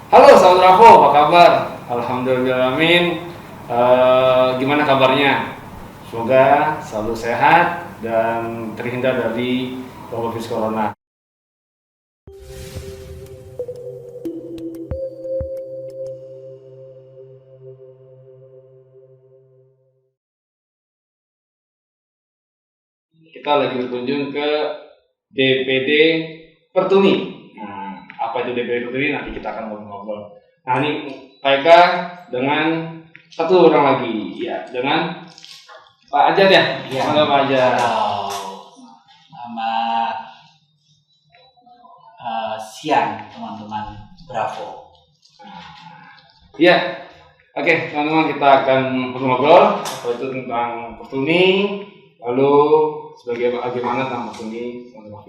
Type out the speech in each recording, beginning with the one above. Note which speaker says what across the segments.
Speaker 1: Halo Sahabat Rafo, apa kabar? Alhamdulillahirrahmanirrahim. Gimana kabarnya? Semoga selalu sehat dan terhindar dari wabah virus corona. Kita lagi berkunjung ke DPD Pertuni. Nah, apa itu DPD Pertuni? Nanti kita akan ngobrol-ngobrol. Nah, ini Pak Eka dengan satu orang lagi, ya, dengan Pak Ajat ya?
Speaker 2: Iya.
Speaker 1: Halo Pak Ajat.
Speaker 2: Selamat siang teman-teman Bravo.
Speaker 1: Iya. Oke, teman-teman, kita akan ngobrol apa itu tentang Pertuni, lalu bagaimana tentang Pertuni, teman-teman.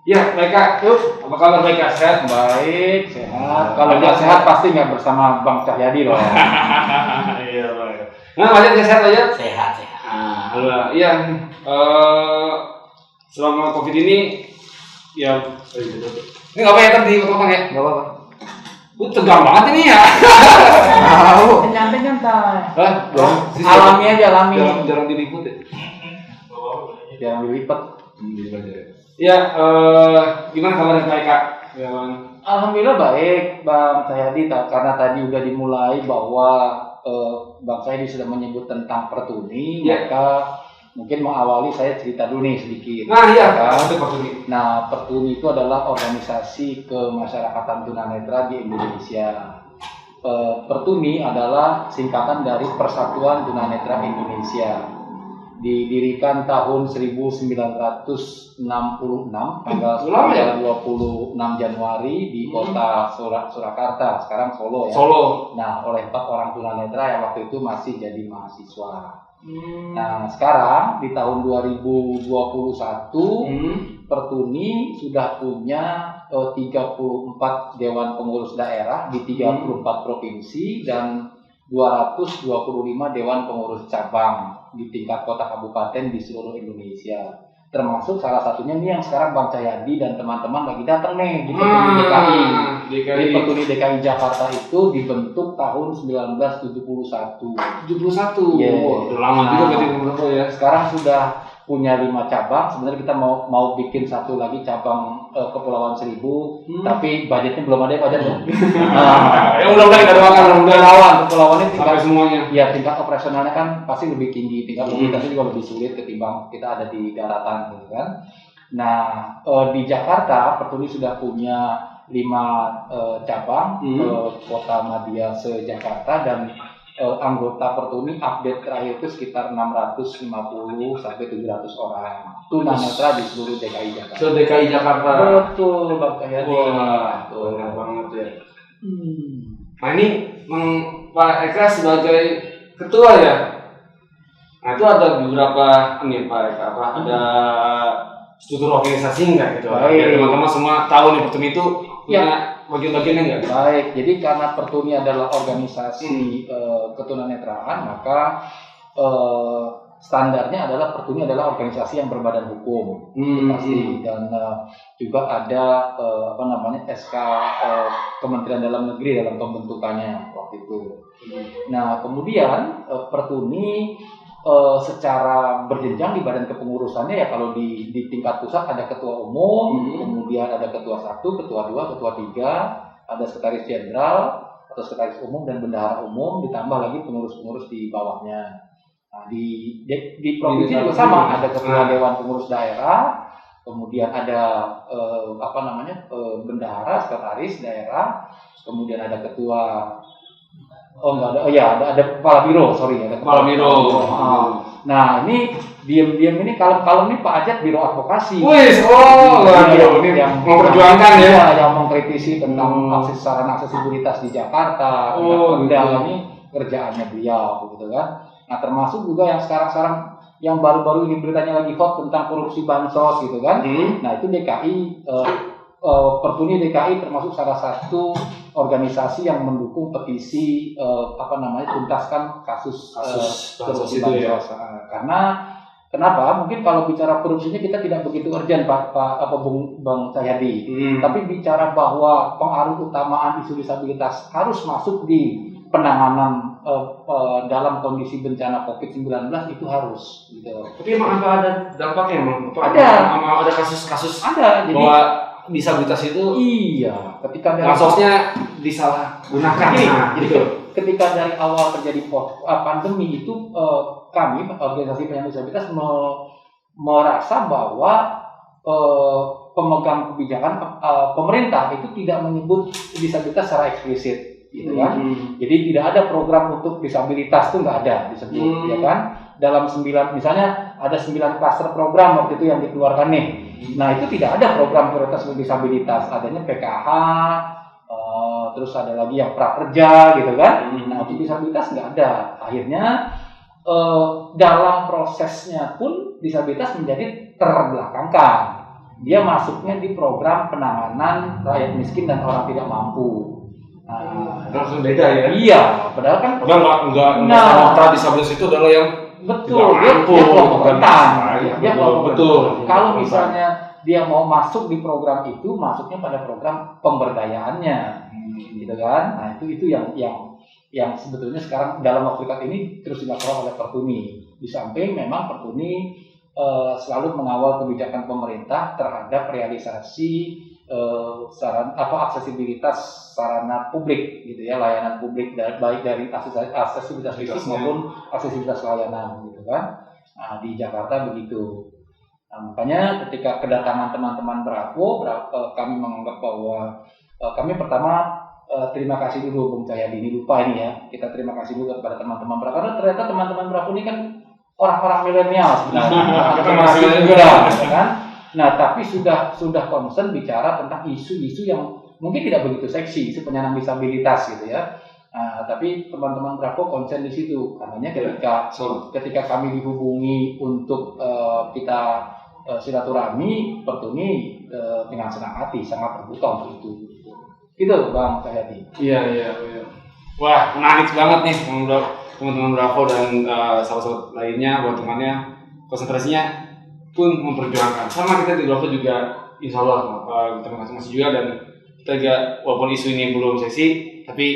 Speaker 1: Ya, Pak, yuk, apa kabar Pak? Sehat?
Speaker 3: Baik, sehat. Kalau nggak sehat pasti nggak bersama Bang Cahyadi loh.
Speaker 1: Iya, Pak. Nah, Pak Ajat, sehat aja?
Speaker 2: Sehat.
Speaker 1: Nah, halo, iya. Selama COVID ini, ya, ini nggak apa ya tadi potong ya?
Speaker 3: Nggak apa-apa.
Speaker 1: Tegang banget ini ya.
Speaker 3: Tahu.
Speaker 4: Nyantai.
Speaker 1: Hah?
Speaker 3: Alami aja, alami.
Speaker 1: Jarang diliput ya.
Speaker 3: Jangan dilipat.
Speaker 1: Ya, gimana kabarnya Pak Eka?
Speaker 3: Alhamdulillah baik, Bang Cahyadi. Karena tadi udah dimulai bahwa Bang Cahyadi sudah menyebut tentang Pertuni,
Speaker 1: Ya.
Speaker 3: maka mungkin mengawali saya cerita dulu nih sedikit.
Speaker 1: Nah, iya,
Speaker 3: kan?
Speaker 1: itu Pertuni.
Speaker 3: Nah, Pertuni itu adalah organisasi kemasyarakatan tunanetra di Indonesia. Pertuni adalah singkatan dari Persatuan Tunanetra Indonesia. Didirikan tahun 1966 tanggal 26 Januari di kota Surakarta, sekarang Solo ya.
Speaker 1: Solo.
Speaker 3: Nah, oleh 4 orang tunanetra yang waktu itu masih jadi mahasiswa. Nah, sekarang di tahun 2021 Pertuni sudah punya 34 dewan pengurus daerah di 34 provinsi dan 225 dewan pengurus cabang di tingkat kota kabupaten di seluruh Indonesia. Termasuk salah satunya nih yang sekarang Bang Cahyadi dan teman-teman lagi datang nih di Pertuni DKI. Jadi Pertuni DKI Jakarta itu dibentuk tahun 1971.
Speaker 1: 71.
Speaker 3: Yeah.
Speaker 1: Wow, udah lama juga berarti berapa ya?
Speaker 3: Sekarang sudah punya 5 cabang. Sebenarnya kita mau bikin satu lagi cabang Kepulauan Seribu, tapi budgetnya belum ada ya.
Speaker 1: Ya mudah-mudahan kita doakan mudah-mudahan
Speaker 3: Kepulauannya tingkat
Speaker 1: sampai semuanya.
Speaker 3: ya tingkat operasionalnya kan pasti lebih tinggi, tingkat mobilitasnya juga lebih sulit ketimbang kita ada di daratan gitu kan. Nah, di Jakarta Pertuni sudah punya 5 cabang, kota Madya se-Jakarta, dan anggota Pertuni update terakhir itu sekitar 650 sampai 700 orang tunanetra di seluruh DKI Jakarta.
Speaker 1: Se-DKI Jakarta.
Speaker 3: Betul, Bang Cahyadi.
Speaker 1: Wah, banyak banget ya. Nah, ini Pak Eka sebagai ketua ya. Nah, itu ada beberapa ini Pak Eka, ada struktur organisasi enggak gitu?
Speaker 3: Baik.
Speaker 1: Biar teman-teman semua tahu nih Pertuni itu punya bagian-bagiannya enggak?
Speaker 3: Baik, jadi karena Pertuni adalah organisasi ketunanetraan, maka standarnya adalah Pertuni adalah organisasi yang berbadan hukum, pasti, dan juga ada SK Kementerian Dalam Negeri dalam pembentukannya waktu itu. Nah, kemudian Pertuni secara berjenjang di badan kepengurusannya ya, kalau di tingkat pusat ada ketua umum, kemudian ada ketua 1, ketua 2, ketua 3, ada sekretaris jenderal atau sekretaris umum dan bendahara umum, ditambah lagi pengurus-pengurus di bawahnya. Nah, di provinsi juga sama, ada ketua dewan pengurus daerah, kemudian ada bendahara, sekretaris daerah, kemudian ada ketua ada kepala biro, ada
Speaker 1: Kepala biro.
Speaker 3: Nah, ini diam-diam ini kalem-kalem nih Pak Ajat biro advokasi.
Speaker 1: Wih, ini
Speaker 3: yang
Speaker 1: memperjuangkan ya.
Speaker 3: Yang mengkritisi tentang aksesibilitas di Jakarta. Ini kerjaannya beliau, gitu kan. Nah, termasuk juga yang sekarang yang baru-baru ini beritanya lagi hot tentang korupsi bansos, gitu kan. Nah, itu DKI Pertuni DKI termasuk salah satu organisasi yang mendukung petisi tuntaskan kasus korupsi bansos. Karena Kenapa? Mungkin kalau bicara korupsinya kita tidak begitu urgent Bang Cahyadi. Tapi bicara bahwa pengaruh utamaan isu disabilitas harus masuk di penanganan dalam kondisi bencana COVID-19 itu harus. Gitu.
Speaker 1: Tapi emang apa ada dampaknya emang? Ada kasus-kasus
Speaker 3: ada. Jadi,
Speaker 1: bahwa disabilitas itu
Speaker 3: iya, ketika dari
Speaker 1: kasusnya disalahgunakan.
Speaker 3: Jadi ketika dari awal terjadi pandemi itu kami organisasi penyandang disabilitas merasa bahwa pemegang kebijakan pemerintah itu tidak menyebut disabilitas secara eksplisit, gitu kan? Jadi tidak ada program untuk disabilitas itu nggak ada disebut, ya kan? Dalam 9 misalnya ada 9 klaster program waktu itu yang dikeluarkan nih. Nah itu tidak ada program prioritas untuk disabilitas, adanya PKH. Terus ada lagi yang prakerja gitu kan. Nah untuk disabilitas nggak ada. Akhirnya dalam prosesnya pun disabilitas menjadi terbelakangkan. Dia masuknya di program penanganan rakyat miskin dan orang tidak mampu.
Speaker 1: Langsung beda ya?
Speaker 3: Iya, padahal kan
Speaker 1: enggak disabilitas itu adalah yang
Speaker 3: betul, dia kelompok rentan. Dia kelompok rentan. Kalau misalnya dia mau masuk di program itu, masuknya pada program pemberdayaan,nya gitu kan. Nah itu yang sebetulnya sekarang dalam waktu dekat ini terus dilakukan oleh Pertuni. Di samping memang Pertuni selalu mengawal kebijakan pemerintah terhadap realisasi aksesibilitas sarana publik gitu ya, layanan publik baik dari aksesibilitas fisik maupun aksesibilitas layanan gitu kan. Nah, di Jakarta begitu. Nah, makanya ketika kedatangan teman-teman Bravo, kami menganggap bahwa kami pertama terima kasih dulu Bung Cahyadi, ini lupa ini ya, kita terima kasih dulu kepada teman-teman Bravo karena ternyata teman-teman Bravo ini kan orang-orang milenial sebenarnya, generasi muda, kan? Nah, tapi sudah concern bicara tentang isu-isu yang mungkin tidak begitu seksi, isu penyandang disabilitas gitu ya. Nah, tapi teman-teman Bravo concern di situ, karena ketika kami dihubungi untuk kita silaturahmi, Pertuni dengan senang hati, sangat terbuka untuk itu. Gitu, Bang Cahyadi.
Speaker 1: Iya. Wah, menarik banget nih teman-teman Bravo dan sahabat-sahabat lainnya, buat temannya, konsentrasinya pun memperjuangkan. Sama kita di Bravo juga, insya Allah kita masing-masing juga, dan kita juga walaupun isu ini belum seksi, tapi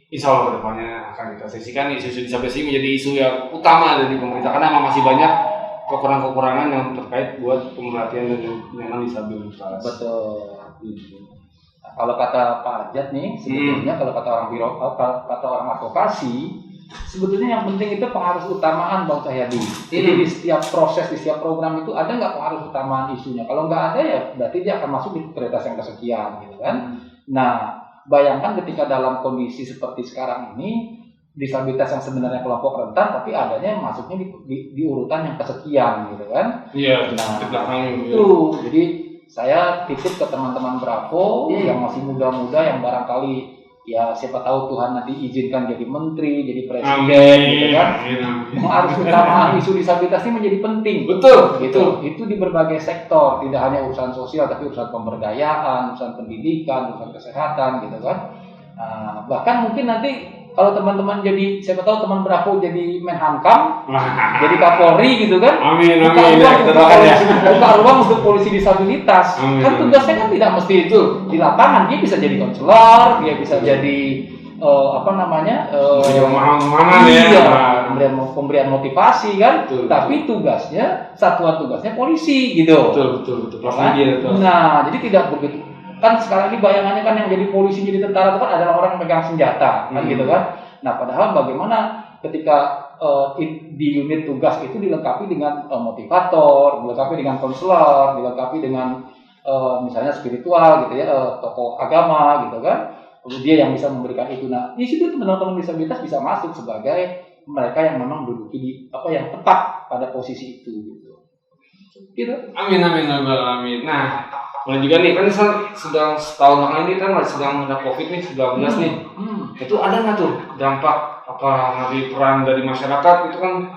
Speaker 1: insya Allah kedepannya akan kita seksikan isu-isu disabilitas ini menjadi isu yang utama dari pemerintah, karena memang masih banyak kekurangan-kekurangan yang terkait buat pemerhatian dan penyandang disabilitas.
Speaker 3: Betul. Nah, kalau kata Pak Ajat nih, sebetulnya kalau kata orang advokasi, sebetulnya yang penting itu pengaruh utamaan Bang Cahyadi. Jadi di setiap proses, di setiap program itu ada nggak pengaruh utamaan isunya? Kalau nggak ada ya berarti dia akan masuk di prioritas yang kesekian, gitu kan? Nah, bayangkan ketika dalam kondisi seperti sekarang ini, disabilitas yang sebenarnya kelompok rentan, tapi adanya masuknya di urutan yang kesekian, gitu kan?
Speaker 1: Iya.
Speaker 3: Nah, itu. Jadi saya titip ke teman-teman Bravo yang masih muda-muda, yang barangkali ya siapa tahu Tuhan nanti izinkan jadi menteri, jadi presiden, gitu kan? Harus utamaan isu disabilitas ini menjadi penting.
Speaker 1: Betul.
Speaker 3: Itu di berbagai sektor, tidak hanya urusan sosial, tapi urusan pemberdayaan, urusan pendidikan, urusan kesehatan, gitu kan? Nah, bahkan mungkin nanti kalau teman-teman jadi, siapa tahu teman Bravo jadi Menhankam, jadi Kapolri gitu kan?
Speaker 1: Amin.
Speaker 3: Buka ruang untuk polisi disabilitas. Kan tugasnya kan tidak mesti itu di lapangan, dia bisa jadi konselor, dia bisa jadi pemberian motivasi kan? Betul. Tapi satuan tugasnya polisi gitu.
Speaker 1: Betul.
Speaker 3: Nah, jadi tidak begitu. Kan sekarang ini bayangannya kan yang jadi polisi, jadi tentara itu kan adalah orang yang megang senjata, kan gitu kan. Nah, padahal bagaimana ketika di unit tugas itu dilengkapi dengan motivator, dilengkapi dengan konselor, dilengkapi dengan misalnya spiritual gitu ya, tokoh agama gitu kan. Dia yang bisa memberikan itu. Nah, di situ teman-teman disabilitas bisa masuk sebagai mereka yang memang menduduki di yang tepat pada posisi itu gitu.
Speaker 1: Amin. Nah, boleh juga nih, kan sedang setahun belakangan ini kan sedang ada COVID nih, 19 nih. Itu ada nggak tuh dampak nanti peran dari masyarakat itu kan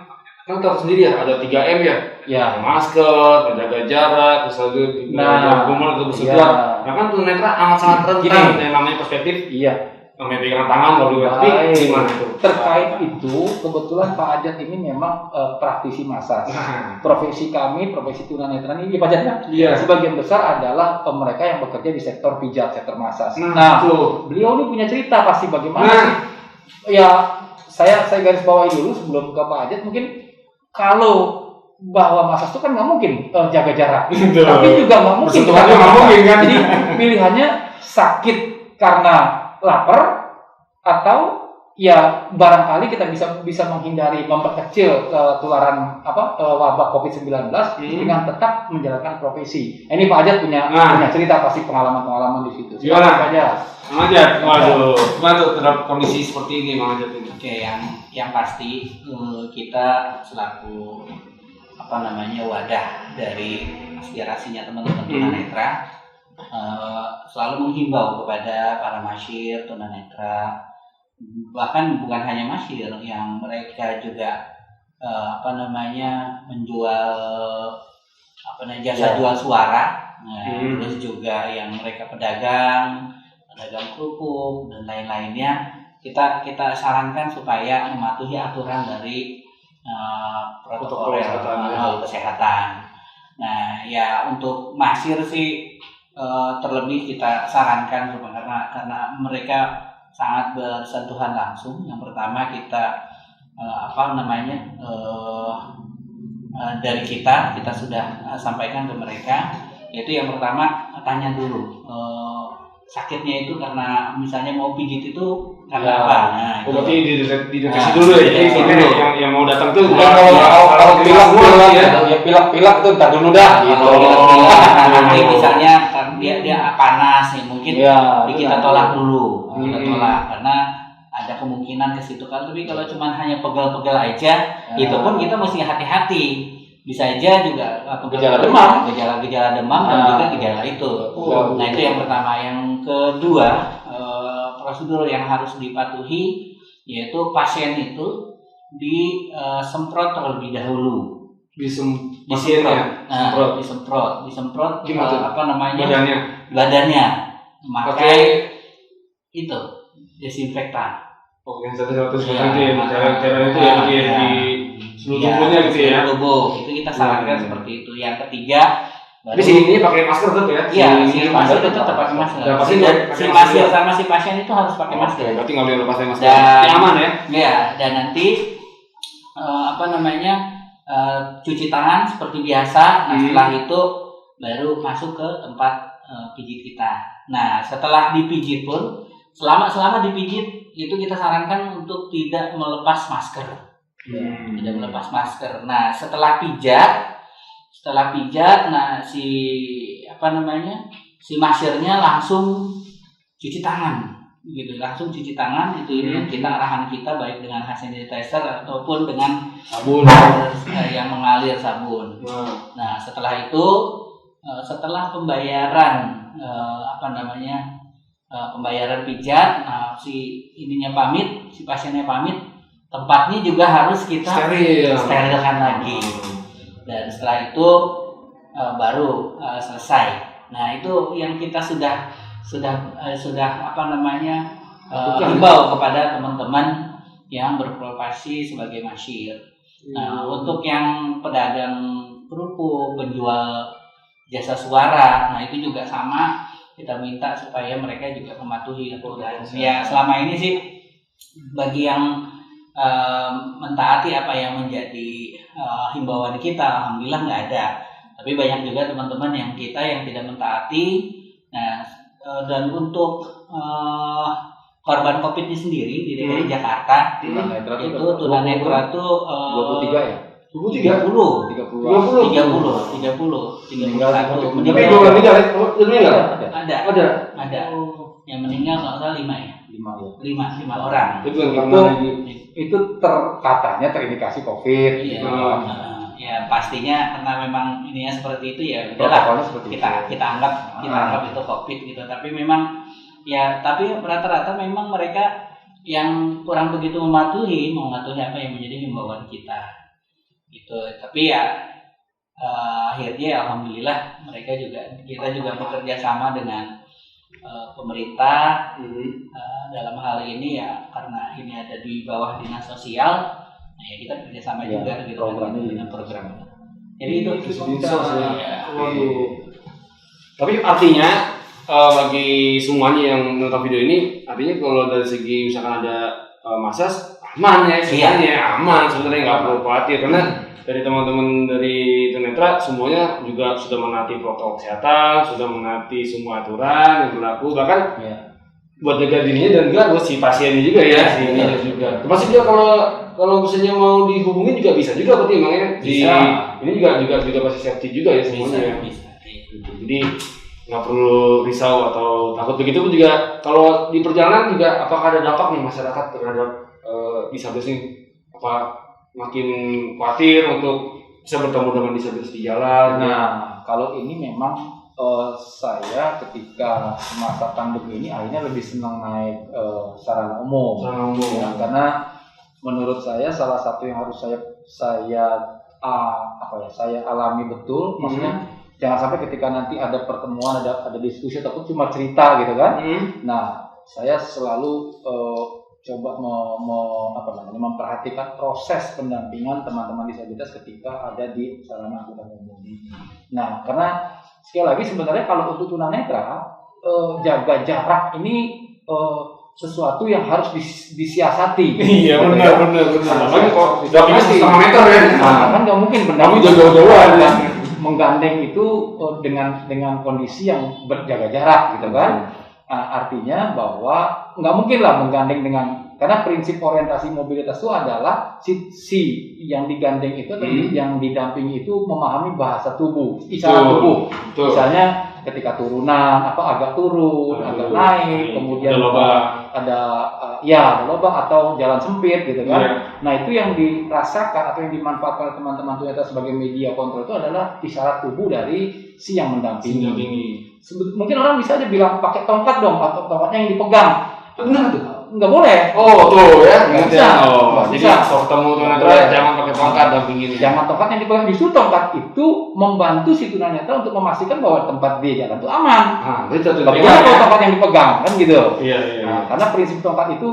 Speaker 1: tahu sendiri ya, ada 3M ya, masker, menjaga jarak, terus lagi berkerumun atau bersentuhan. Nah kan tunanetra amat sangat rentan yang namanya perspektif pegangan tangan waduh tapi
Speaker 3: Baik.
Speaker 1: gimana itu?
Speaker 3: Terkait itu, kebetulan Pak Ajat ini memang praktisi massage. Profesi kami, profesi tunanetra ini Pak Ajat kan?
Speaker 1: Iya.
Speaker 3: Sebagian besar adalah mereka yang bekerja di sektor pijat, sektor massage.
Speaker 1: Nah, tuh.
Speaker 3: Beliau ini punya cerita pasti bagaimana
Speaker 1: Nah.
Speaker 3: sih? Ya, saya garis bawahi dulu sebelum ke Pak Ajat, mungkin kalau bahwa massage itu kan nggak mungkin jaga jarak,
Speaker 1: Betul.
Speaker 3: tapi juga nggak mungkin
Speaker 1: Bersentuhan juga nggak mungkin kan?
Speaker 3: Jadi pilihannya sakit karena lapar atau ya barangkali kita bisa menghindari, memperkecil ketularan wabah COVID-19 dengan tetap menjalankan profesi. Ini Pak Ajat punya cerita pasti pengalaman-pengalaman di situ.
Speaker 1: Gimana?
Speaker 3: Pak Ajat?
Speaker 1: Mang Ajat, waduh, gimana tuh terhadap kondisi seperti ini Mang Ajat ini?
Speaker 2: Oke, yang pasti kita selaku wadah dari aspirasinya teman-teman tunanetra selalu menghimbau kepada para masyir tunanetra, bahkan bukan hanya masyir yang mereka juga menjual jasa jual suara, terus juga yang mereka pedagang kerupuk dan lain-lainnya, kita sarankan supaya mematuhi aturan dari protokol kesehatan. Nah, ya untuk masyir sih terlebih kita sarankan karena mereka sangat bersentuhan langsung. Yang pertama kita dari kita sudah sampaikan ke mereka, yaitu yang pertama tanya dulu sakitnya itu karena misalnya mau pijit itu karena apa? Nah,
Speaker 1: berarti dideteksi dulu ya. Jadi yang mau datang tuh
Speaker 3: Bukan kalau pilek-pilek tuh ntar dulu dah gitu.
Speaker 2: Nanti misalnya dia panas nih, mungkin kita tolak dulu. Kita tolak karena ada kemungkinan ke situ kan. Tapi kalau cuma hanya pegal-pegal aja, itu pun kita mesti hati-hati. Bisa aja juga
Speaker 3: gejala demam
Speaker 2: dan juga gejala itu. Nah, itu yang pertama. Yang kedua, prosedur yang harus dipatuhi yaitu pasien itu disemprot terlebih dahulu. Disemprot badannya pakai itu desinfektan.
Speaker 1: Yang satu seperti itu ya, cairan itu yang di seluruh tubuhnya gitu ya.
Speaker 2: Tubuh itu kita sarankan seperti itu. Yang ketiga,
Speaker 1: di sini pakai masker tuh ya.
Speaker 2: Iya, si pasien itu tetap pakai masker. Si pasien sama si pasien itu harus pakai masker.
Speaker 1: Berarti nggak boleh lepas masker. Aman ya?
Speaker 2: Iya, dan nanti cuci tangan seperti biasa. Nah, setelah itu baru masuk ke tempat pijit kita. Nah, setelah dipijit pun selama dipijit itu kita sarankan untuk tidak melepas masker. Tidak melepas masker. Nah, setelah pijat, nah si masyirnya langsung cuci tangan, gitu. Langsung cuci tangan itu ini kita arahan kita baik dengan hand sanitizer ataupun dengan sabun yang mengalir sabun. Nah, setelah itu setelah pembayaran pembayaran pijat, nah si pasiennya pamit, tempatnya juga harus kita sterilkan lagi. Dan setelah itu baru selesai. Nah, itu yang kita sudah himbau kepada teman-teman yang berprofesi sebagai masyir. Nah, untuk yang pedagang kerupuk, penjual jasa suara, nah itu juga sama, kita minta supaya mereka juga mematuhi aturan. Ya, selama ini sih bagi yang mentaati apa yang menjadi himbauan kita, alhamdulillah nggak ada. Tapi banyak juga teman-teman yang tidak mentaati. Nah, dan untuk korban COVID ini sendiri di DKI Jakarta itu tunanetra itu
Speaker 3: 23 ya?
Speaker 2: 30
Speaker 1: Tapi belum meninggal?
Speaker 2: Ada. Yang meninggal nggak salah 5 ya? 5 orang.
Speaker 3: Itu katanya terindikasi COVID.
Speaker 2: Iya. Ya pastinya karena memang ininya seperti itu ya udahlah kita anggap itu COVID gitu. Tapi memang rata-rata memang mereka yang kurang begitu mematuhi apa yang menjadi himbauan kita gitu. Tapi ya akhirnya alhamdulillah kita juga bekerja sama dengan pemerintah dalam hal ini ya karena ini ada di bawah dinas sosial, nah ya kita kerjasama
Speaker 3: Ya,
Speaker 2: juga gitu
Speaker 3: programnya
Speaker 2: dengan program. Jadi itu
Speaker 1: Dinsos ya.
Speaker 2: ya.
Speaker 1: Waduh. Tapi artinya bagi semuanya yang menonton video ini, artinya kalau dari segi misalkan ada masas aman ya sebenarnya, aman sebenarnya, nggak perlu khawatir karena dari teman-teman dari tunanetra semuanya juga sudah menaati protokol kesehatan, sudah menaati semua aturan yang berlaku, bahkan buat jaga dirinya dan juga buat si pasiennya juga ya, si ininya juga. Termasuk juga kalau misalnya mau dihubungin juga bisa juga berarti makanya di ini juga pasti safety juga ya semuanya.
Speaker 2: Bisa.
Speaker 1: Jadi nggak perlu risau atau takut. Begitu pun juga kalau di perjalanan juga apakah ada dampak nih masyarakat terhadap disabilitas ini, apa makin khawatir untuk bisa bertemu dengan disabilitas di jalan.
Speaker 3: Nah, kalau ini memang saya ketika masa pandemi ini akhirnya lebih senang naik sarana umum. Ya, karena menurut saya salah satu yang harus saya alami betul, maksudnya jangan sampai ketika nanti ada pertemuan, ada diskusi ataupun cuma cerita gitu kan. Nah, saya selalu coba memperhatikan proses pendampingan teman-teman disabilitas ketika ada di sarana angkutan umum. Nah, karena sekali lagi sebenarnya kalau untuk tunanetra jaga jarak ini sesuatu yang harus disiasati.
Speaker 1: Iya, benar. Apalagi kok
Speaker 3: Sudah pasti
Speaker 1: 1,5 meter ya.
Speaker 3: Nah, kan nggak mungkin
Speaker 1: Kamu jauh-jauhan ya.
Speaker 3: menggandeng itu dengan kondisi yang berjaga jarak gitu kan. Artinya bahwa nggak mungkin lah menggandeng karena prinsip orientasi mobilitas itu adalah si yang digandeng itu atau yang didampingi itu memahami bahasa tubuh, isyarat tubuh. Misalnya ketika turunan, agak turun, agak naik, kemudian ada lubang atau jalan sempit gitu kan. Nah, itu yang dirasakan atau yang dimanfaatkan oleh teman-teman tunanetra sebagai media kontrol itu adalah isyarat tubuh dari si yang mendampingi. Mungkin orang bisa aja bilang pakai tongkat dong, atau tongkatnya yang dipegang. Benar tuh. Nggak boleh.
Speaker 1: Oh, tuh ya.
Speaker 3: Nggak bisa.
Speaker 1: Jadi kalau ketemu tunanetra jangan pakai tongkat dampingin.
Speaker 3: Jangan tongkat yang dipegang, justru tongkat itu membantu si tunanetra untuk memastikan bahwa tempat dia jalan itu aman. Bagaimana kalau tongkat yang dipegang kan gitu?
Speaker 1: Iya.
Speaker 3: Nah, karena prinsip tongkat itu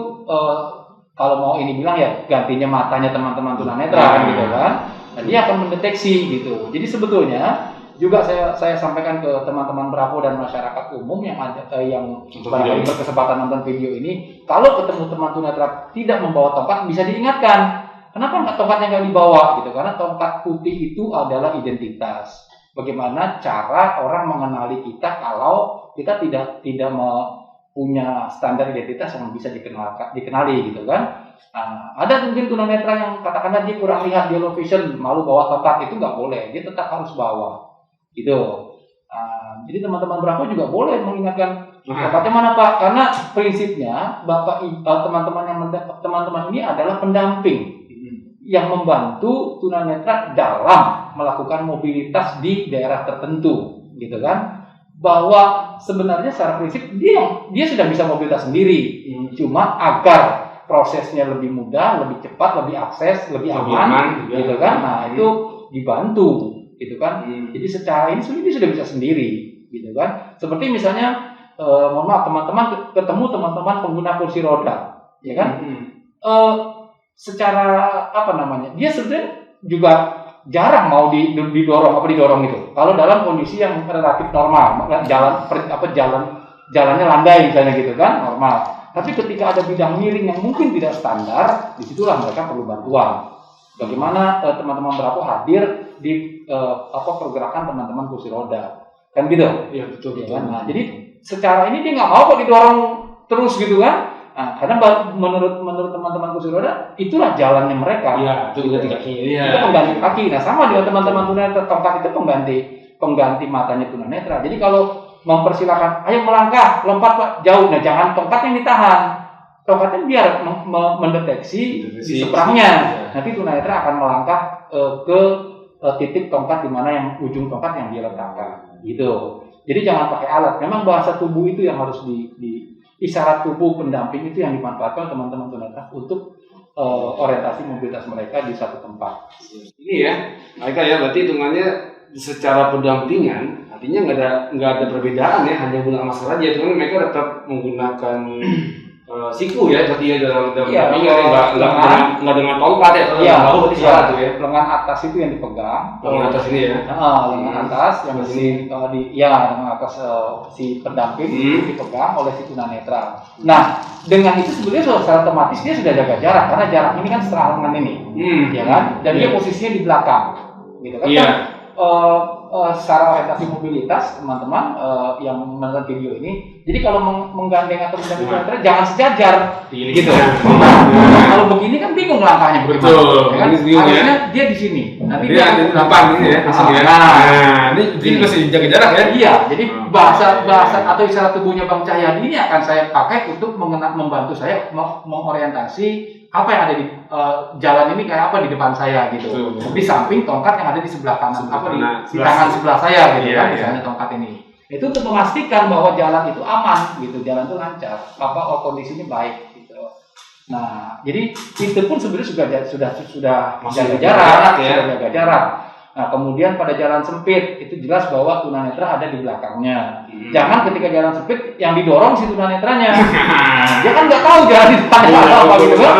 Speaker 3: kalau mau ini bilang ya gantinya matanya teman-teman tunanetra kan gitu kan. Nah, dia akan mendeteksi gitu. Jadi sebetulnya juga saya sampaikan ke teman-teman Bravo dan masyarakat umum yang ada yang barangkali berkesempatan nonton video ini, kalau ketemu teman tunanetra tidak membawa tongkat bisa diingatkan. Kenapa nggak tongkatnya nggak dibawa gitu? Karena tongkat putih itu adalah identitas. Bagaimana cara orang mengenali kita kalau kita tidak punya standar identitas yang bisa dikenali gitu kan? Nah, ada mungkin tunanetra yang katakanlah dia kurang lihat, dia low vision, malu bawa tongkat, itu nggak boleh, dia tetap harus bawa. Gitu. Jadi teman-teman Bravo juga boleh mengingatkan tongkatnya mana Pak, karena prinsipnya teman-teman ini adalah pendamping yang membantu tunanetra dalam melakukan mobilitas di daerah tertentu, gitu kan? Bahwa sebenarnya secara prinsip dia sudah bisa mobilitas sendiri, cuma agar prosesnya lebih mudah, lebih cepat, lebih akses, lebih aman, gitu kan? Nah, itu dibantu. Gitu kan, jadi secara ini dia sudah bisa sendiri, gitu kan. Seperti misalnya, mohon maaf teman-teman ketemu teman-teman pengguna kursi roda, ya kan. Secara dia sebenarnya juga jarang mau didorong gitu. Kalau dalam kondisi yang relatif normal, jalannya landai misalnya gitu kan, normal. Tapi ketika ada bidang miring yang mungkin tidak standar, disitulah mereka perlu bantuan. Bagaimana teman-teman Bravo hadir di pergerakan teman-teman kursi roda, kan gitu? Iya betul. Kan? Nah, jadi secara ini dia nggak mau kok didorong terus gitu kan? Nah, karena menurut teman-teman kursi roda itulah jalannya mereka. Iya, itu ganti kaki. Itu pengganti kaki. Nah, sama dengan teman-teman tunanetra, tongkat itu pengganti matanya tunanetra. Jadi kalau mempersilakan, ayo melangkah, lompat Pak, jauh. Nah, jangan tongkat yang ditahan. Tongkatnya biar mendeteksi di seberangnya. Nanti tunanetra akan melangkah ke titik tongkat di mana yang ujung tongkat yang dia letakkan, gitu. Jadi jangan pakai alat. Memang bahasa tubuh itu yang harus di isyarat tubuh pendamping itu yang dimanfaatkan teman-teman tunanetra untuk orientasi mobilitas mereka di satu tempat.
Speaker 1: Ini ya, mereka ya berarti hitungannya secara pendampingan artinya nggak ada perbedaan ya, hanya menggunakan masker aja. Cuman mereka tetap menggunakan siku ya berarti ya dalam
Speaker 3: Iya,
Speaker 1: nggak dengan tongkat ya kalau
Speaker 3: Iya,
Speaker 1: bahu berarti salah tuh ya.
Speaker 3: lengan atas itu yang dipegang.
Speaker 1: Lengan atas ini ya.
Speaker 3: Lengan atas yang lengan atas si pendamping itu dipegang oleh si tunanetra. Nah, dengan itu sebenarnya secara otomatis dia sudah jaga jarak karena jarak ini kan setengah lengan ini, ya kan? Dan dia posisinya di belakang, gitu kan?
Speaker 1: Iya.
Speaker 3: Secara orientasi mobilitas teman-teman yang menonton video ini, jadi kalau menggandeng atau mendampingi tunanetra jangan sejajar, gitu. Kalau begini kan bingung langkahnya bagaimana.
Speaker 1: Betul.
Speaker 3: Ya kan? Harusnya dia di sini. Nanti dia
Speaker 1: ada di depan ini ya. Nah, ini masih jaga jarak ya.
Speaker 3: Iya, jadi bahasa atau isyarat tubuhnya Bang Cahyadi ini akan saya pakai untuk membantu saya mengorientasi apa yang ada di jalan ini kayak apa di depan saya gitu. Di samping tongkat yang ada di sebelah kanan, di tangan sebelah saya gitu kan, misalnya tongkat ini. Itu untuk memastikan bahwa jalan itu aman gitu, jalan itu lancar, kondisinya baik gitu. Nah, jadi itu pun sebenarnya sudah jaga jarak, sudah jaga jarak. Nah, kemudian pada jalan sempit itu jelas bahwa tunanetra ada di belakangnya. Jangan ketika jalan sempit yang didorong si tunanetranya. Dia kan nggak tahu jalan di depannya apa gitu kan.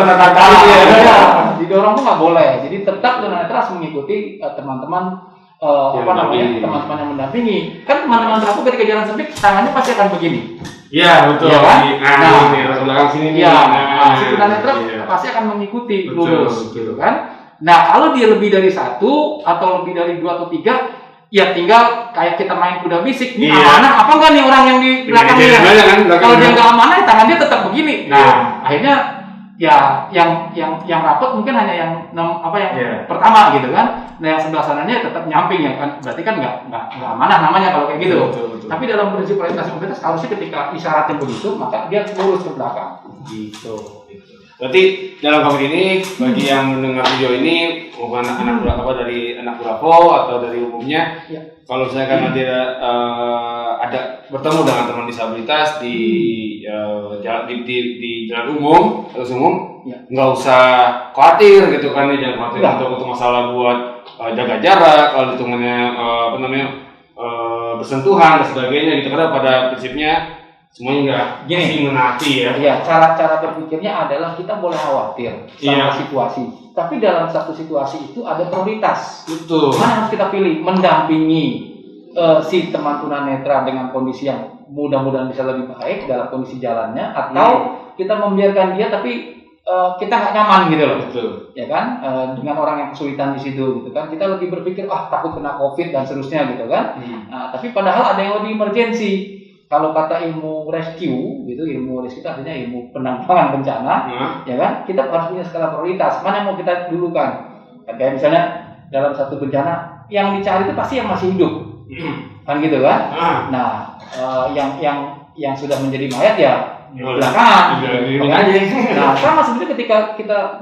Speaker 3: Didorong tuh nggak boleh. Jadi tetap tunanetra harus mengikuti teman-teman teman-teman yang mendampingi. Kan teman-teman terapu ketika jalan sempit tangannya pasti akan begini.
Speaker 1: Iya, betul.
Speaker 3: Ya kan?
Speaker 1: Ini belakang sini nih.
Speaker 3: Si tunanetra pasti akan mengikuti lurus gitu kan. Nah, kalau dia lebih dari 1 atau lebih dari 2 atau 3, ya tinggal kayak kita main kuda bisik. Ini amanah apa enggak nih orang yang di belakangnya? Kalau dia nggak amanah, tangan dia tetap begini. Nah, akhirnya ya yang rapat mungkin hanya yang pertama gitu kan. Nah, yang sebelah sananya tetap nyamping ya kan. Berarti kan nggak amanah namanya kalau kayak gitu. Betul. Tapi dalam prinsip orientasi mobilitas harusnya ketika isyaratnya begitu, maka dia lurus ke belakang. Gitu.
Speaker 1: Berarti dalam konteks ini bagi yang mendengar video ini bukan anak Bravo atau dari umumnya, kalau saya kan nanti ada bertemu dengan teman disabilitas di jalan umum, nggak usah khawatir gitu kan, jangan khawatir untuk masalah buat jaga jarak, kalau hitungannya bersentuhan dan sebagainya gitu, karena pada prinsipnya semuanya nggak menaati ya.
Speaker 3: Iya, cara berpikirnya adalah kita boleh khawatir sama situasi, tapi dalam satu situasi itu ada prioritas.
Speaker 1: Betul.
Speaker 3: Mana harus kita pilih? Mendampingi si teman tunanetra dengan kondisi yang mudah-mudahan bisa lebih baik dalam kondisi jalannya, atau kita membiarkan dia tapi kita nggak nyaman gitu loh.
Speaker 1: Betul.
Speaker 3: Ya kan? Dengan orang yang kesulitan di situ gitu kan, kita lebih berpikir takut kena COVID dan seterusnya gitu kan. Nah, tapi padahal ada yang lebih emergensi. Kalau kata ilmu rescue gitu, ilmu rescue itu artinya ilmu penanggulangan bencana, ya kan? Kita harus punya skala prioritas. Mana yang mau kita dulukan? Kayak misalnya dalam satu bencana, yang dicari itu pasti yang masih hidup, kan gitu kan? Nah, yang sudah menjadi mayat ya belakangan. Nah, sama sebenarnya ketika kita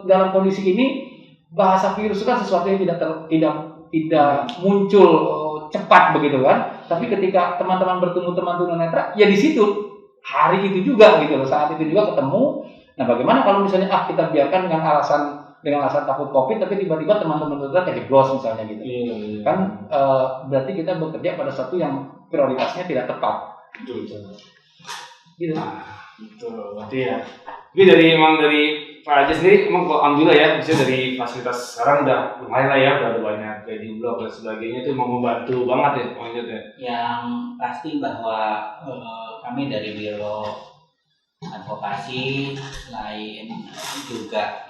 Speaker 3: dalam kondisi ini, bahasa virus itu kan sesuatu yang tidak muncul cepat begitu kan, tapi ketika teman-teman bertemu teman tunanetra ya di situ hari itu juga gitu loh, saat itu juga ketemu. Nah, bagaimana kalau misalnya kita biarkan dengan alasan takut COVID, tapi tiba-tiba teman-teman tunanetra kejeblos misalnya gitu, kan berarti kita bekerja pada satu yang prioritasnya tidak tepat.
Speaker 1: Betul.
Speaker 3: Gitu.
Speaker 1: Betul. Berarti ya. Tapi dari Pak Haji sendiri, emang kok alhamdulillah ya, bisa dari fasilitas sekarang udah lumayan lah ya, udah ada banyak gaji blok dan sebagainya, itu mau membantu banget ya, Pak.
Speaker 2: Yang pasti bahwa kami dari Biro Advokasi selain juga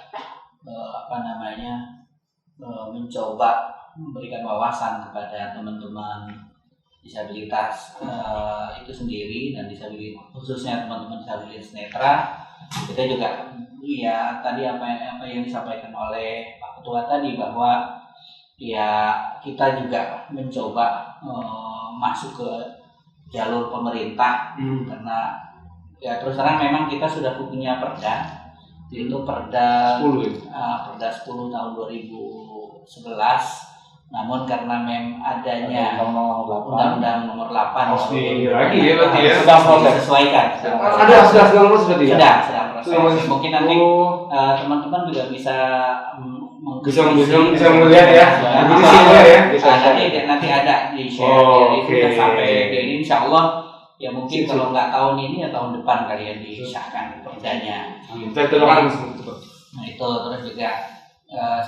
Speaker 2: mencoba memberikan wawasan kepada teman-teman disabilitas itu sendiri dan disabilitas khususnya teman-teman disabilitas netra, kita juga ya tadi apa yang disampaikan oleh Pak Ketua tadi, bahwa ya kita juga mencoba masuk ke jalur pemerintah karena ya terus terang memang kita sudah punya perda, yaitu Perda 10 tahun 2011. Namun karena adanya Undang-Undang Nomor 8
Speaker 1: lagi ya berarti ya
Speaker 2: sudah disesuaikan.
Speaker 1: Sudah proses berarti ya?
Speaker 2: Sedang proses. Mungkin nanti teman-teman juga bisa
Speaker 1: melihat ya.
Speaker 2: Nanti ada di share sampai di ini, insya Allah Ya mungkin kalau nggak tahun ini ya tahun depan kalian disahkan perdanya.
Speaker 1: Saya doakan cepat.
Speaker 2: Nah itu terus juga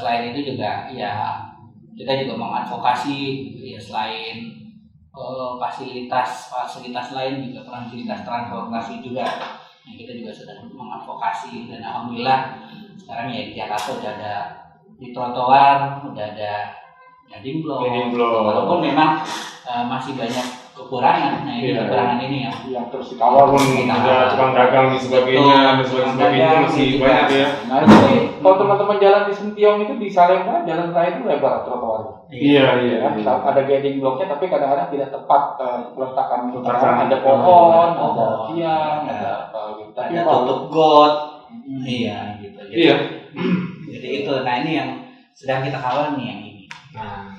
Speaker 2: selain itu juga ya kita juga mengadvokasi ya selain fasilitas lain juga fasilitas transportasi juga. Nah, kita juga sudah mengadvokasi dan alhamdulillah sekarang ya di Jakarta udah ada di trotoar, udah ada guiding block. Walaupun memang masih banyak kekurangan. Nah ini kekurangan ini
Speaker 3: yang terus dikawal.
Speaker 1: Walaupun ada tukang dagang dan sebagainya masih banyak ya.
Speaker 3: Nah jadi kalau teman-teman jalan di Sentiong itu di Salemba jalan raya itu lebar trotoarnya.
Speaker 1: Iya.
Speaker 3: Ada guiding blocknya tapi kadang-kadang tidak tepat peletakan. Ada pohon, ada tiang, ada apa gitu. Tapi
Speaker 2: ada tutup got. Iya gitu.
Speaker 1: Iya.
Speaker 2: Jadi itu. Nah ini yang sedang kita kawal nih yang ini.
Speaker 1: Nah,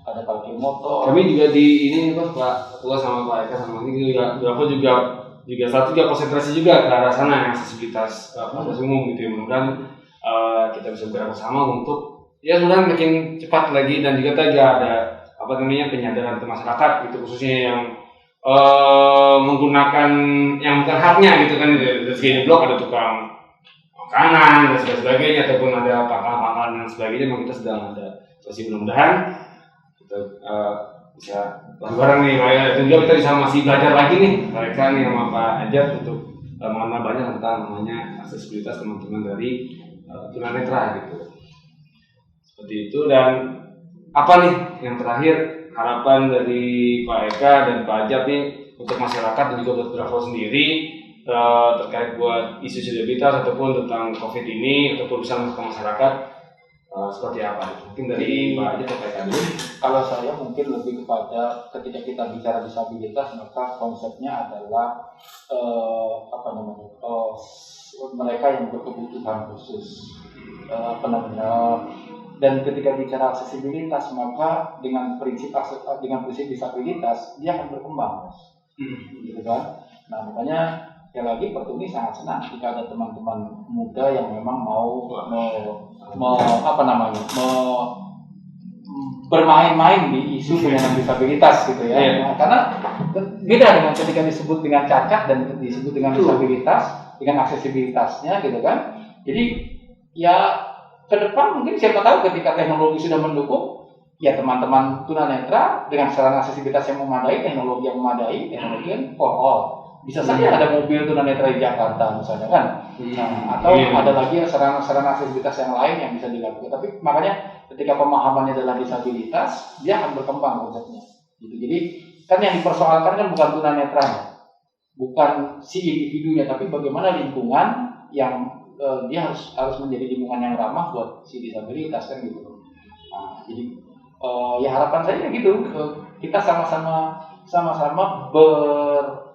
Speaker 3: ada parkir motor.
Speaker 1: kami juga di ini Pak Ketua sama Pak Eka sama ini juga satu juga konsentrasi juga ke arah sana aksesibilitas fasilitas umum gitu ya. Mudah-mudahan kita bisa bergerak bersama untuk ya sebenarnya makin cepat lagi dan juga tadi ada penyadaran ke masyarakat gitu khususnya yang menggunakan yang bukan haknya gitu kan di sini blok ada tukang makanan dan sebagainya ataupun ada pangkalan dan sebagainya memang kita sedang ada sesi mudah-mudahan kita bisa bareng nih dan juga kita bisa masih belajar lagi nih mereka nih sama Pak Ajat untuk mengenal banyak tentang namanya aksesibilitas teman-teman dari tunanetra gitu seperti itu. Dan apa nih yang terakhir harapan dari Pak Eka dan Pak Ajat nih untuk masyarakat dan juga buat Bravo sendiri terkait buat isu disabilitas ataupun tentang COVID ini ataupun bisa masuk ke masyarakat seperti apa? Mungkin dari Pak Ajat atau Pak Eka dulu.
Speaker 3: Kalau saya mungkin lebih kepada ketika kita bicara disabilitas maka konsepnya adalah mereka yang berkebutuhan khusus dan ketika bicara aksesibilitas maka dengan prinsip disabilitas dia akan berkembang, gitu kan? Nah makanya sekali lagi Pertuni sangat senang jika ada teman-teman muda yang memang mau bermain-main di isu penyandang disabilitas gitu ya. Nah, karena beda dengan ketika disebut dengan cacat dan disebut dengan disabilitas dengan aksesibilitasnya gitu kan. Jadi ya ke depan mungkin siapa tahu ketika teknologi sudah mendukung ya teman-teman tunanetra dengan sarana aksesibilitas yang memadai, teknologi yang memadai, teknologi yang for all. Bisa saja ada mobil tunanetra di Jakarta misalnya kan. Atau ada lagi sarana aksesibilitas yang lain yang bisa dilakukan. Tapi makanya ketika pemahamannya adalah disabilitas, dia akan berkembang konsepnya. Gitu. Jadi kan yang dipersoalkan kan bukan tunanetranya, bukan si individunya, tapi bagaimana lingkungan yang dia harus menjadi lingkungan yang ramah buat si disabilitas kan gitu. Nah, jadi ya harapan saya gitu, kita sama-sama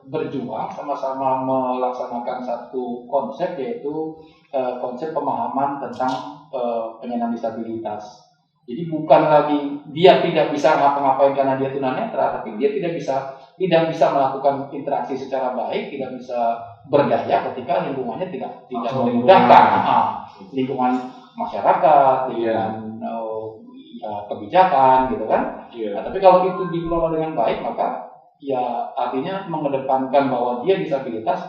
Speaker 3: berjuang, sama-sama melaksanakan satu konsep yaitu konsep pemahaman tentang penyandang disabilitas. Jadi bukan lagi dia tidak bisa ngapa-ngapain karena dia tunanetra, tapi dia tidak bisa melakukan interaksi secara baik, tidak bisa berdaya ketika lingkungannya tidak memudahkan. Lingkungan masyarakat, lingkungan kebijakan gitu kan. Nah, tapi kalau itu dikelola dengan baik maka ya artinya mengedepankan bahwa dia disabilitas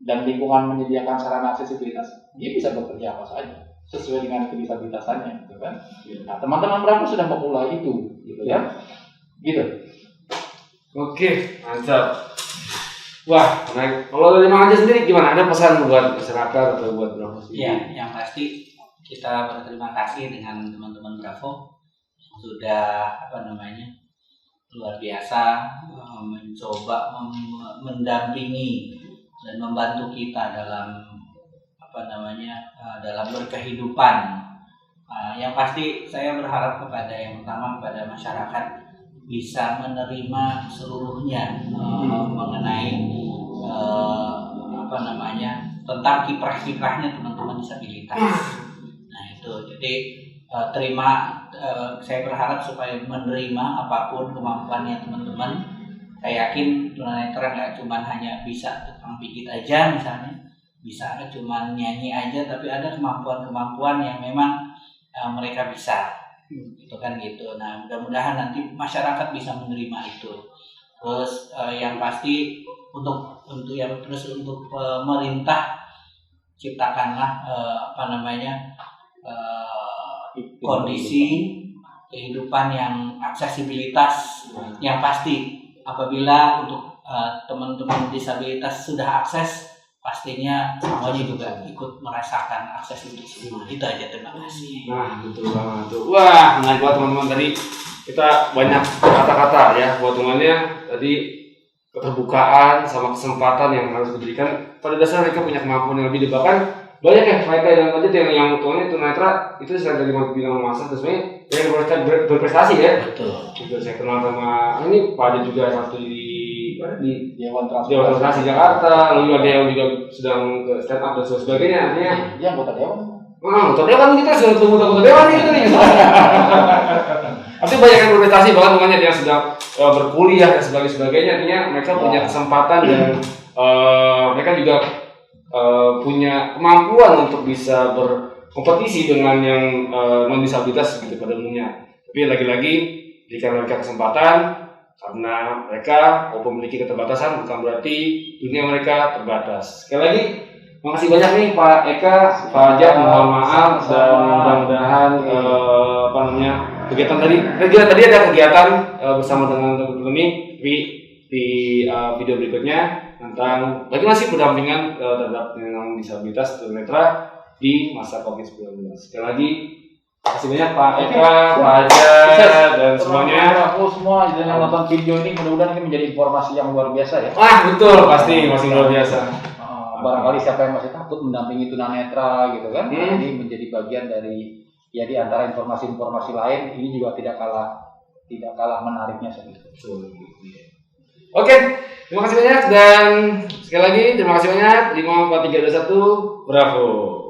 Speaker 3: dan lingkungan menyediakan sarana aksesibilitas, dia bisa bekerja apa saja sesuai dengan kedisabilitasannya, gitu kan? Nah, teman-teman Bravo sudah memulai itu, gitu ya, gitu.
Speaker 1: Oke, mantap. Wah, menarik. Kalau dari Mang Ajat sendiri gimana? Ada pesan buat masyarakat atau buat Bravo sendiri?
Speaker 2: Ya, yang pasti kita berterima kasih dengan teman-teman Bravo yang sudah luar biasa mencoba mendampingi dan membantu kita dalam dalam berkehidupan. Yang pasti saya berharap yang pertama kepada masyarakat bisa menerima seluruhnya mengenai tentang kiprah-kiprahnya teman-teman disabilitas. Nah itu jadi saya berharap supaya menerima apapun kemampuannya teman-teman. Saya yakin tunanetra nggak cuma hanya bisa tukang pijit aja misalnya, bisa cuma nyanyi aja, tapi ada kemampuan-kemampuan yang memang mereka bisa, gitu kan gitu. Nah mudah-mudahan nanti masyarakat bisa menerima itu. Terus yang pasti untuk pemerintah ciptakanlah kondisi kehidupan yang aksesibilitas yang pasti. Apabila untuk teman-teman disabilitas sudah akses, pastinya semuanya juga ikut merasakan akses itu semua. Itu aja, terima kasih.
Speaker 1: Nah, betul banget tuh. Wah, menarik banget teman-teman. Tadi kita banyak kata-kata ya, keuntungannya tadi keterbukaan sama kesempatan yang harus diberikan. Pada dasarnya mereka punya kemampuan yang lebih, bahkan banyak ya mereka yang aja yang utuhnya tunanetra itu selain dari bilang masa terus yang berprestasi ya.
Speaker 2: Betul.
Speaker 1: Juga saya kenal sama ini Pak Ade juga satu di
Speaker 3: Dewan
Speaker 1: Transportasi Jakarta, lalu ada yang juga sedang ke stand up dan sebagainya. Artinya
Speaker 3: yang anggota dewan.
Speaker 1: Anggota dewan kita sudah ketemu anggota dewan nih kita nih. Artinya banyak yang berprestasi, bahkan makanya dia sedang berkuliah dan sebagainya. Artinya mereka punya kesempatan dan mereka juga punya kemampuan untuk bisa berkompetisi dengan yang non disabilitas gitu pada umumnya. Tapi lagi-lagi jika mereka kesempatan, karena mereka memiliki keterbatasan bukan berarti dunia mereka terbatas. Sekali lagi, makasih banyak nih Pak Eka, Pak Ajat, mohon maaf dan mudah-mudahan kegiatan tadi ada kegiatan bersama dengan teman-teman ini di video berikutnya tentang bagaimana sih pendampingan terhadap penyandang disabilitas tunanetra di masa COVID-19. Sekali lagi, terima kasih banyak Pak Eka, Pak Ajat, dan semuanya.
Speaker 3: Aku semua yang nonton video ini mudah-mudahan ini menjadi informasi yang luar biasa ya.
Speaker 1: Wah betul, pasti masih luar biasa.
Speaker 3: Barangkali siapa yang masih takut mendampingi tunanetra gitu kan, ini menjadi bagian dari ya di antara informasi-informasi lain, ini juga tidak kalah menariknya segitu.
Speaker 1: Oke, terima kasih banyak dan sekali lagi terima kasih banyak. 5, 4, 3, 2, 1, bravo.